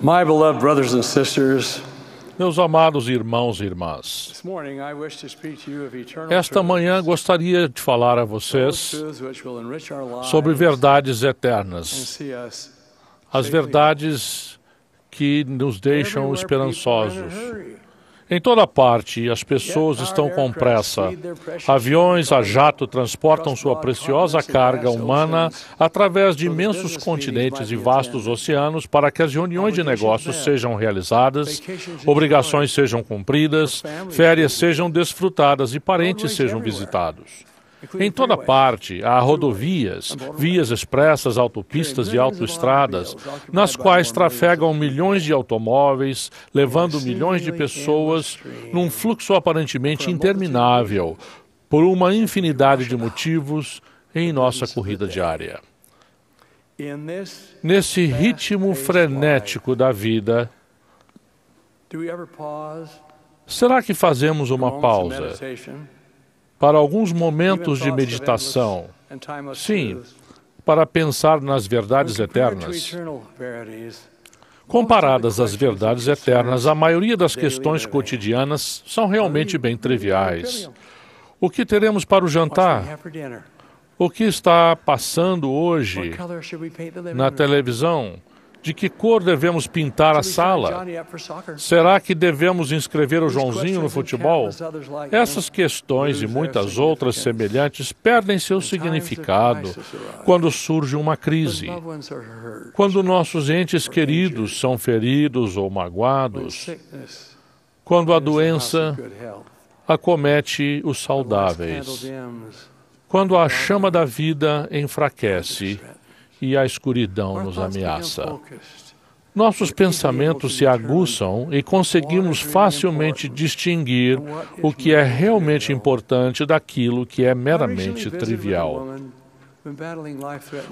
My beloved brothers and sisters, Meus amados irmãos e irmãs, this morning I wish to speak to you of eternal esta manhã truths, gostaria de falar a those vocês truths which will enrich our lives sobre verdades and eternas, see us as safely verdades que nos deixam everywhere people are in a esperançosos. hurry. Em toda parte, as pessoas estão com pressa. Aviões a jato transportam sua preciosa carga humana através de imensos continentes e vastos oceanos para que as reuniões de negócios sejam realizadas, obrigações sejam cumpridas, férias sejam desfrutadas e parentes sejam visitados. Em toda parte, há rodovias, vias expressas, autopistas e autoestradas, nas quais trafegam milhões de automóveis, levando milhões de pessoas num fluxo aparentemente interminável, por uma infinidade de motivos em nossa corrida diária. Nesse ritmo frenético da vida, será que fazemos uma pausa para alguns momentos de meditação? Sim, para pensar nas verdades eternas. Comparadas às verdades eternas, a maioria das questões cotidianas são realmente bem triviais. O que teremos para o jantar? O que está passando hoje na televisão? De que cor devemos pintar a sala? Será que devemos inscrever o Joãozinho no futebol? Essas questões e muitas outras semelhantes perdem seu significado quando surge uma crise, quando nossos entes queridos são feridos ou magoados, quando a doença acomete os saudáveis, quando a chama da vida enfraquece e a escuridão nos ameaça. Nossos pensamentos se aguçam e conseguimos facilmente distinguir o que é realmente importante daquilo que é meramente trivial.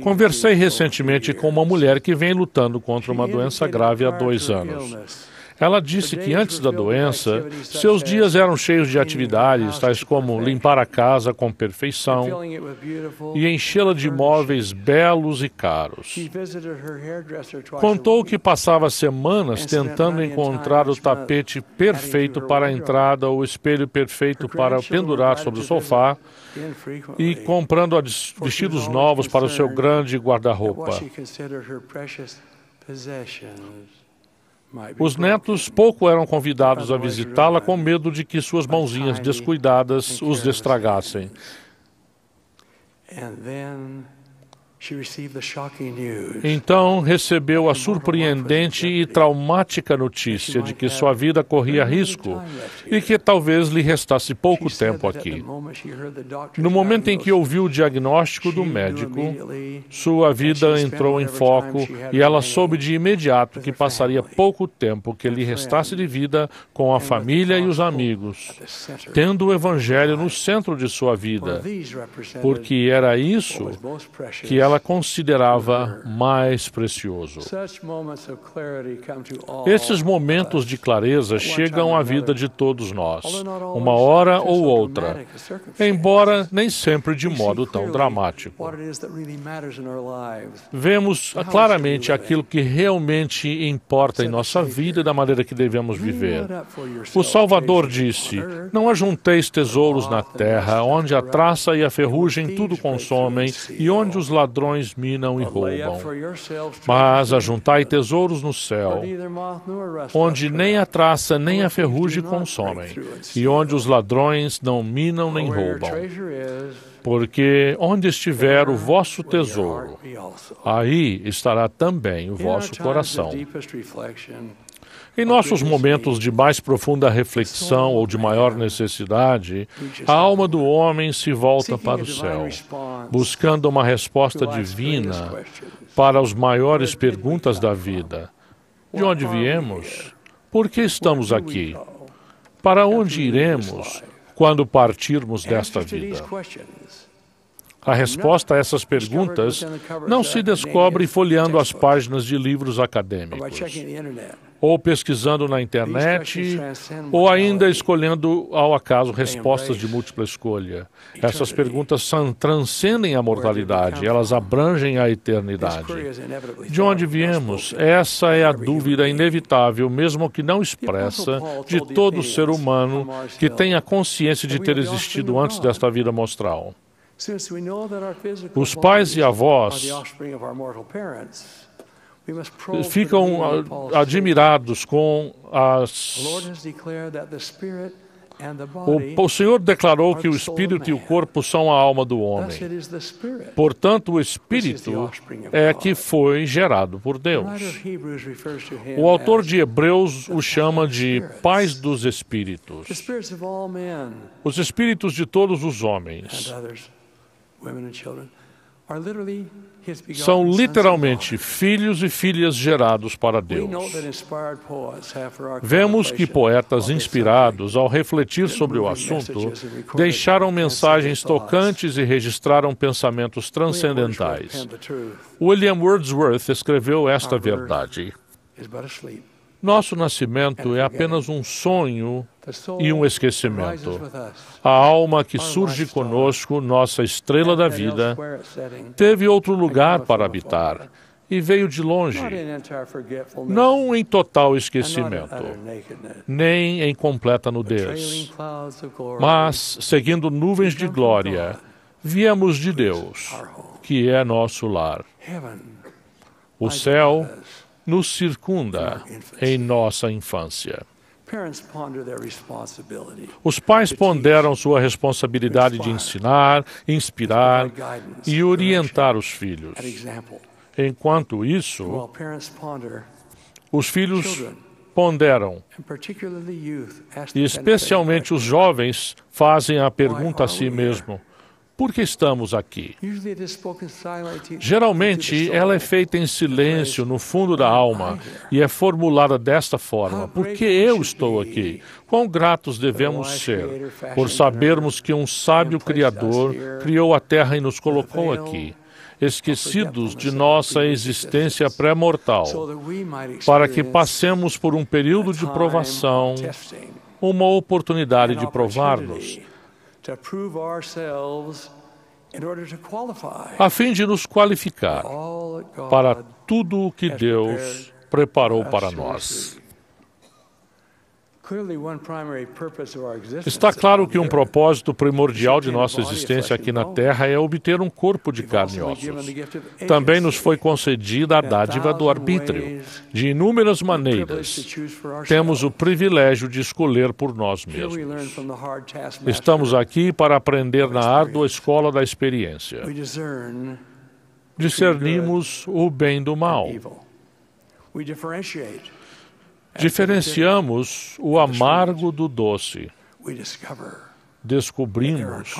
Conversei recentemente com uma mulher que vem lutando contra uma doença grave há 2 anos. Ela disse que antes da doença, seus dias eram cheios de atividades, tais como limpar a casa com perfeição e enchê-la de móveis belos e caros. Contou que passava semanas tentando encontrar o tapete perfeito para a entrada ou o espelho perfeito para pendurar sobre o sofá e comprando vestidos novos para o seu grande guarda-roupa. Os netos pouco eram convidados a visitá-la com medo de que suas mãozinhas descuidadas os estragassem. Então recebeu a surpreendente e traumática notícia de que sua vida corria risco e que talvez lhe restasse pouco tempo aqui. No momento em que ouviu o diagnóstico do médico, sua vida entrou em foco e ela soube de imediato que passaria pouco tempo que lhe restasse de vida com a família e os amigos, tendo o Evangelho no centro de sua vida, porque era isso que ela considerava mais precioso. Esses momentos de clareza chegam à vida de todos nós, uma hora ou outra, embora nem sempre de modo tão dramático. Vemos claramente aquilo que realmente importa em nossa vida e da maneira que devemos viver. O Salvador disse: "Não ajunteis tesouros na terra, onde a traça e a ferrugem tudo consomem, e onde os ladrões minam e roubam. Mas ajuntai tesouros no céu, onde nem a traça nem a ferrugem consomem, e onde os ladrões não minam nem roubam. Porque onde estiver o vosso tesouro, aí estará também o vosso coração." Em nossos momentos de mais profunda reflexão ou de maior necessidade, a alma do homem se volta para o céu, buscando uma resposta divina para as maiores perguntas da vida. De onde viemos? Por que estamos aqui? Para onde iremos quando partirmos desta vida? A resposta a essas perguntas não se descobre folheando as páginas de livros acadêmicos. ou pesquisando na internet, ou ainda escolhendo ao acaso respostas de múltipla escolha. Essas perguntas transcendem a mortalidade, elas abrangem a eternidade. De onde viemos? Essa é a dúvida inevitável, mesmo que não expressa, de todo ser humano que tenha consciência de ter existido antes desta vida mostral. Os pais e avós ficam admirados com O Senhor declarou que o espírito e o corpo são a alma do homem. Portanto, o espírito é que foi gerado por Deus. O autor de Hebreus o chama de pais dos espíritos. Os espíritos de todos os homens são literalmente filhos e filhas gerados para Deus. Vemos que poetas inspirados, ao refletir sobre o assunto, deixaram mensagens tocantes e registraram pensamentos transcendentais. William Wordsworth escreveu esta verdade: nosso nascimento é apenas um sonho e um esquecimento. A alma que surge conosco, nossa estrela da vida, teve outro lugar para habitar e veio de longe, não em total esquecimento, nem em completa nudez, mas, seguindo nuvens de glória, viemos de Deus, que é nosso lar. O céu nos circunda em nossa infância. Os pais ponderam sua responsabilidade de ensinar, inspirar e orientar os filhos. Enquanto isso, os filhos ponderam, e especialmente os jovens fazem a pergunta a si mesmo: por que estamos aqui? Geralmente, ela é feita em silêncio, no fundo da alma, e é formulada desta forma: por que eu estou aqui? Quão gratos devemos ser por sabermos que um sábio Criador criou a terra e nos colocou aqui, esquecidos de nossa existência pré-mortal, para que passemos por um período de provação, uma oportunidade de provar-nos, a fim de nos qualificar para tudo o que Deus preparou para nós. Está claro que um propósito primordial de nossa existência aqui na Terra é obter um corpo de carne e ossos. Também nos foi concedida a dádiva do arbítrio. De inúmeras maneiras, temos o privilégio de escolher por nós mesmos. Estamos aqui para aprender na árdua escola da experiência. Discernimos o bem do mal. Diferenciamos o amargo do doce. Descobrimos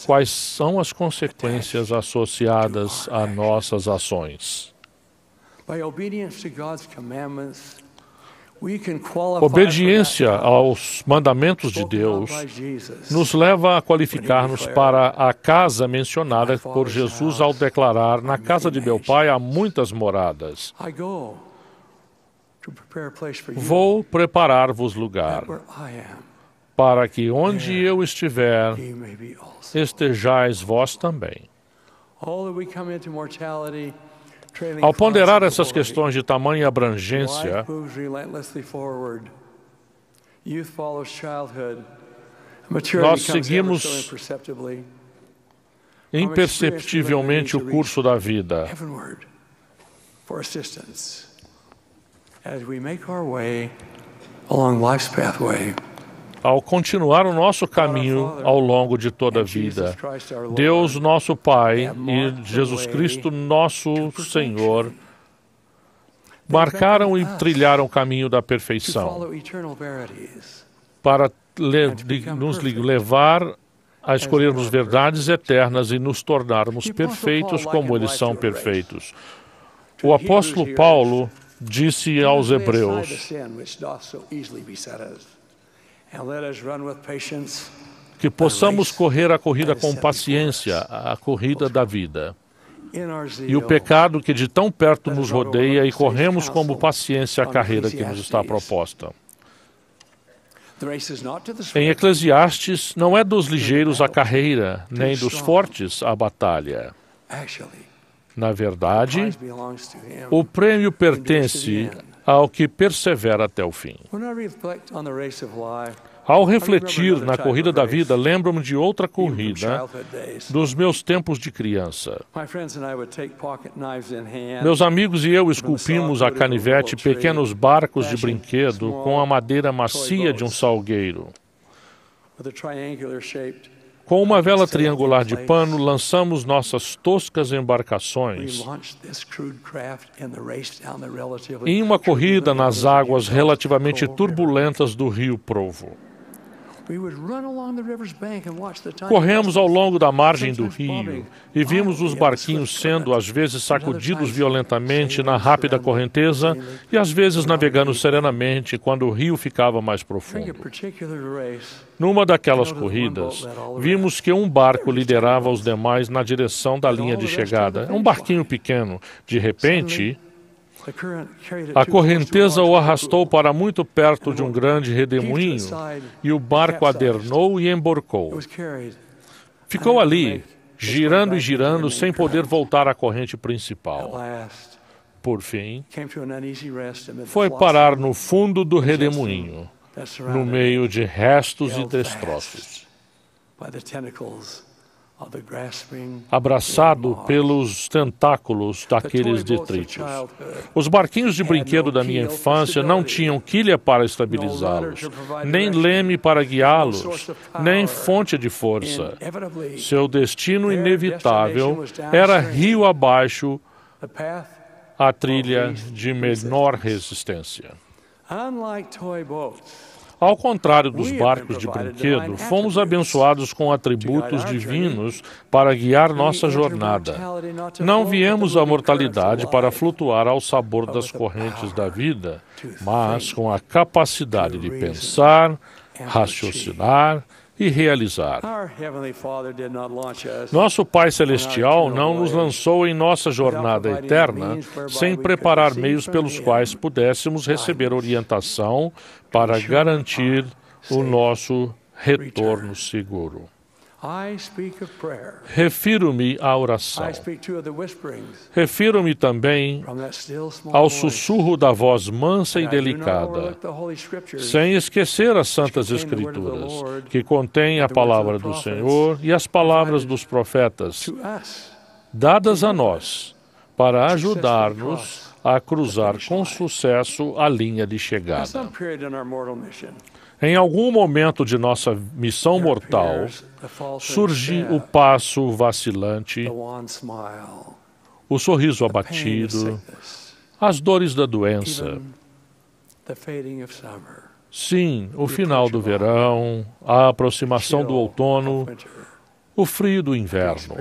quais são as consequências associadas a nossas ações. Obediência aos mandamentos de Deus nos leva a qualificar-nos para a casa mencionada por Jesus ao declarar: na casa de meu Pai há muitas moradas. Vou preparar-vos lugar, para que onde eu estiver, estejais vós também. Ao ponderar essas questões de tamanha abrangência, nós seguimos imperceptivelmente o curso da vida. Ao continuar o nosso caminho ao longo de toda a vida, Deus, nosso Pai, e Jesus Cristo, nosso Senhor, marcaram e trilharam o caminho da perfeição para nos levar a escolhermos verdades eternas e nos tornarmos perfeitos como eles são perfeitos. O apóstolo Paulo disse aos Hebreus que possamos correr a corrida com paciência, a corrida da vida, e o pecado que de tão perto nos rodeia e corremos com paciência a carreira que nos está proposta. Em Eclesiastes, não é dos ligeiros a carreira, nem dos fortes a batalha. Na verdade, o prêmio pertence ao que persevera até o fim. Ao refletir na corrida da vida, lembro-me de outra corrida dos meus tempos de criança. Meus amigos e eu esculpimos a canivete pequenos barcos de brinquedo com a madeira macia de um salgueiro. Com uma vela triangular de pano, lançamos nossas toscas embarcações em uma corrida nas águas relativamente turbulentas do rio Provo. Corremos ao longo da margem do rio e vimos os barquinhos sendo às vezes sacudidos violentamente na rápida correnteza e às vezes navegando serenamente quando o rio ficava mais profundo. Numa daquelas corridas, vimos que um barco liderava os demais na direção da linha de chegada. Um barquinho pequeno. De repente, a correnteza o arrastou para muito perto de um grande redemoinho e o barco adernou e emborcou. Ficou ali, girando e girando, sem poder voltar à corrente principal. Por fim, foi parar no fundo do redemoinho, no meio de restos e destroços. Abraçado pelos tentáculos daqueles detritos. Os barquinhos de brinquedo da minha infância não tinham quilha para estabilizá-los, nem leme para guiá-los, nem fonte de força. Seu destino inevitável era rio abaixo, a trilha de menor resistência. Ao contrário dos barcos de brinquedo, fomos abençoados com atributos divinos para guiar nossa jornada. Não viemos à mortalidade para flutuar ao sabor das correntes da vida, mas com a capacidade de pensar, raciocinar e realizar. Nosso Pai Celestial não nos lançou em nossa jornada eterna sem preparar meios pelos quais pudéssemos receber orientação para garantir o nosso retorno seguro. Refiro-me à oração. Refiro-me também ao sussurro da voz mansa e delicada, sem esquecer as Santas Escrituras, que contêm a palavra do Senhor e as palavras dos profetas, dadas a nós, para ajudar-nos a cruzar com sucesso a linha de chegada. Em algum momento de nossa missão mortal, surge o passo vacilante, o sorriso abatido, as dores da doença. Sim, o final do verão, a aproximação do outono, o frio do inverno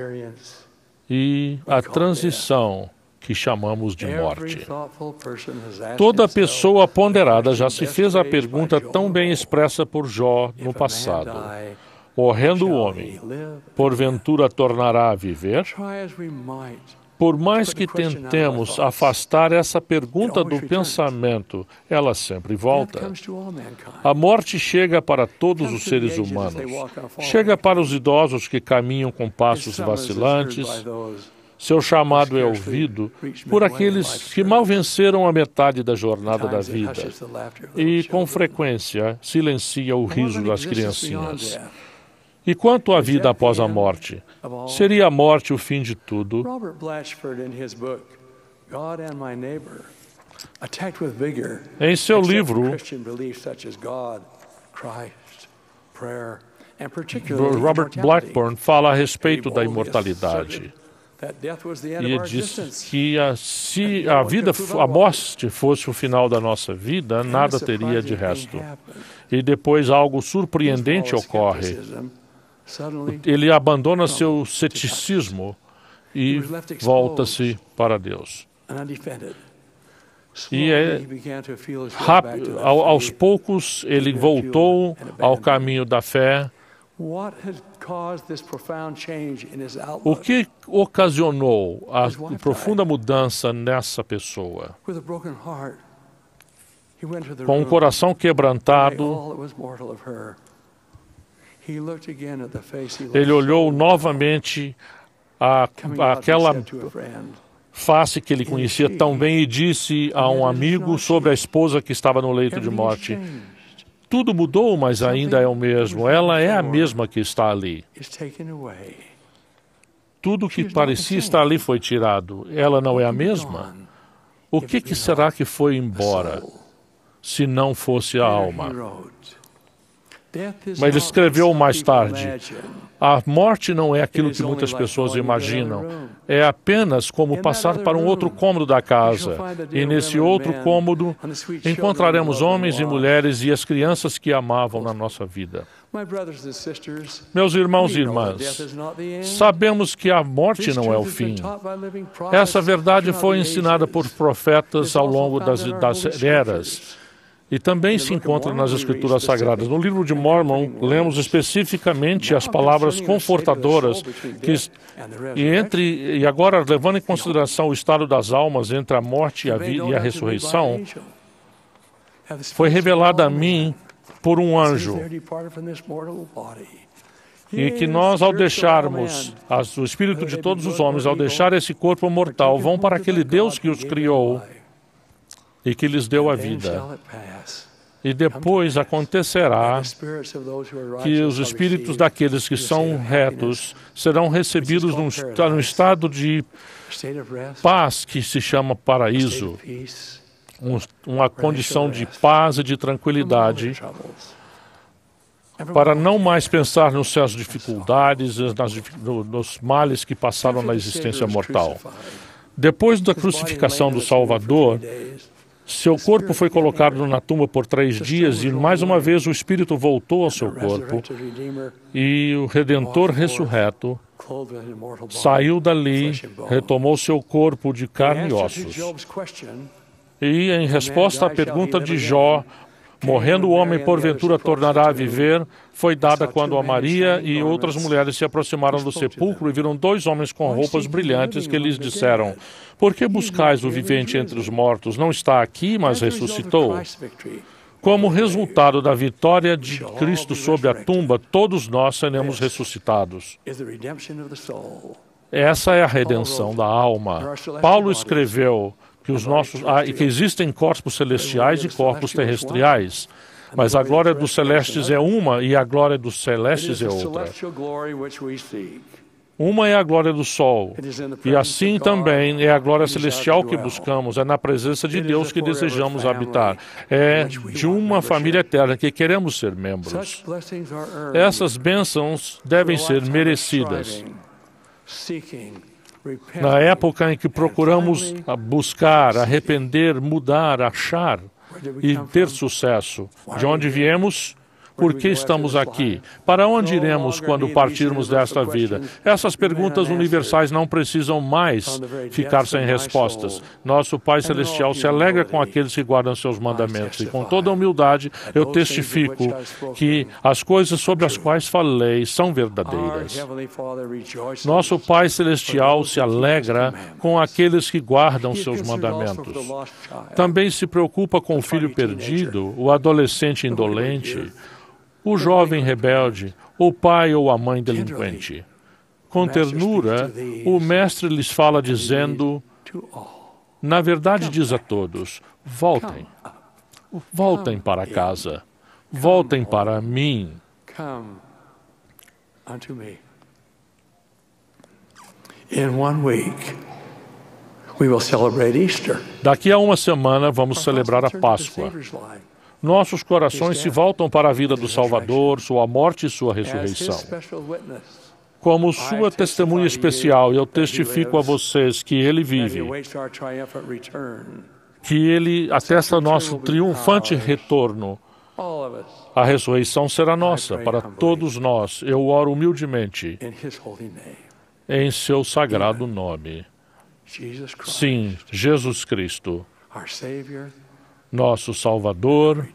e a transição que chamamos de morte. Toda pessoa ponderada já se fez a pergunta tão bem expressa por Jó no passado: morrendo o homem, porventura tornará a viver? Por mais que tentemos afastar essa pergunta do pensamento, ela sempre volta. A morte chega para todos os seres humanos. Chega para os idosos que caminham com passos vacilantes. Seu chamado é ouvido por aqueles que mal venceram a metade da jornada da vida e, com frequência, silencia o riso das criancinhas. E quanto à vida após a morte? Seria a morte o fim de tudo? Robert Blatchford, in his book, God and My Neighbor, attacked with vigor, em seu livro, Christian beliefs such as God, Christ, prayer, and particularly Robert Blackburn fala a respeito da Abel imortalidade. that death was the end E of our disse existence. que se a morte fosse o final da nossa vida, nada teria de resto. E depois algo surpreendente ocorre. Ele abandona seu ceticismo e volta-se para Deus. E aos poucos ele voltou ao caminho da fé O que ocasionou a profunda mudança nessa pessoa? Com um coração quebrantado, ele olhou novamente aquela face que ele conhecia tão bem e disse a um amigo sobre a esposa que estava no leito de morte: tudo mudou, mas ainda é o mesmo. Ela é a mesma que está ali. Tudo que parecia estar ali foi tirado. Ela não é a mesma? O que será que foi embora, se não fosse a alma? Mas ele escreveu mais tarde: a morte não é aquilo que muitas pessoas imaginam. É apenas como passar para um outro cômodo da casa. E nesse outro cômodo encontraremos homens e mulheres e as crianças que amavam na nossa vida. Meus irmãos e irmãs, sabemos que a morte não é o fim. Essa verdade foi ensinada por profetas ao longo das eras. E também se encontra nas Escrituras Sagradas. No livro de Mormon, lemos especificamente as palavras confortadoras e agora, levando em consideração o estado das almas entre a morte e a ressurreição, foi revelada a mim por um anjo. E que nós, ao deixarmos, o Espírito de todos os homens, ao deixar esse corpo mortal, vão para aquele Deus que os criou e que lhes deu a vida. E depois acontecerá que os espíritos daqueles que são retos serão recebidos num estado de paz que se chama paraíso, uma condição de paz e de tranquilidade, para não mais pensar nas suas dificuldades, nos males que passaram na existência mortal. Depois da crucificação do Salvador, seu corpo foi colocado na tumba por 3 dias e, mais uma vez, o Espírito voltou ao seu corpo e o Redentor ressurreto saiu dali, retomou seu corpo de carne e ossos. E, em resposta à pergunta de Jó, morrendo o homem porventura tornará a viver, foi dada quando a Maria e outras mulheres se aproximaram do sepulcro e viram 2 homens com roupas brilhantes que lhes disseram: por que buscais o vivente entre os mortos? Não está aqui, mas ressuscitou. Como resultado da vitória de Cristo sobre a tumba, todos nós seremos ressuscitados. Essa é a redenção da alma. Paulo escreveu que existem corpos celestiais e corpos terrestriais, mas a glória dos celestes é uma e a glória dos celestes é outra. Uma é a glória do sol, e assim também é a glória celestial que buscamos, é na presença de Deus que desejamos habitar, é de uma família eterna que queremos ser membros. Essas bênçãos devem ser merecidas. Na época em que procuramos buscar, arrepender, mudar, achar e ter sucesso, de onde viemos, por que estamos aqui? Para onde iremos quando partirmos desta vida? Essas perguntas universais não precisam mais ficar sem respostas. Nosso Pai Celestial se alegra com aqueles que guardam seus mandamentos. E com toda humildade eu testifico que as coisas sobre as quais falei são verdadeiras. Nosso Pai Celestial se alegra com aqueles que guardam seus mandamentos. Também se preocupa com o filho perdido, o adolescente indolente, o jovem rebelde, o pai ou a mãe delinquente. Com ternura, o Mestre lhes fala dizendo: na verdade diz a todos, voltem, voltem para casa, voltem para mim. Daqui a uma semana vamos celebrar a Páscoa. Nossos corações se voltam para a vida do Salvador, sua morte e sua ressurreição. Como sua testemunha especial, eu testifico a vocês que ele vive, que ele atesta nosso triunfante retorno. A ressurreição será nossa, para todos nós. Eu oro humildemente, em seu sagrado nome. Sim, Jesus Cristo, nosso Salvador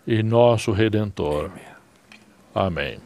e nosso Redentor. Amém.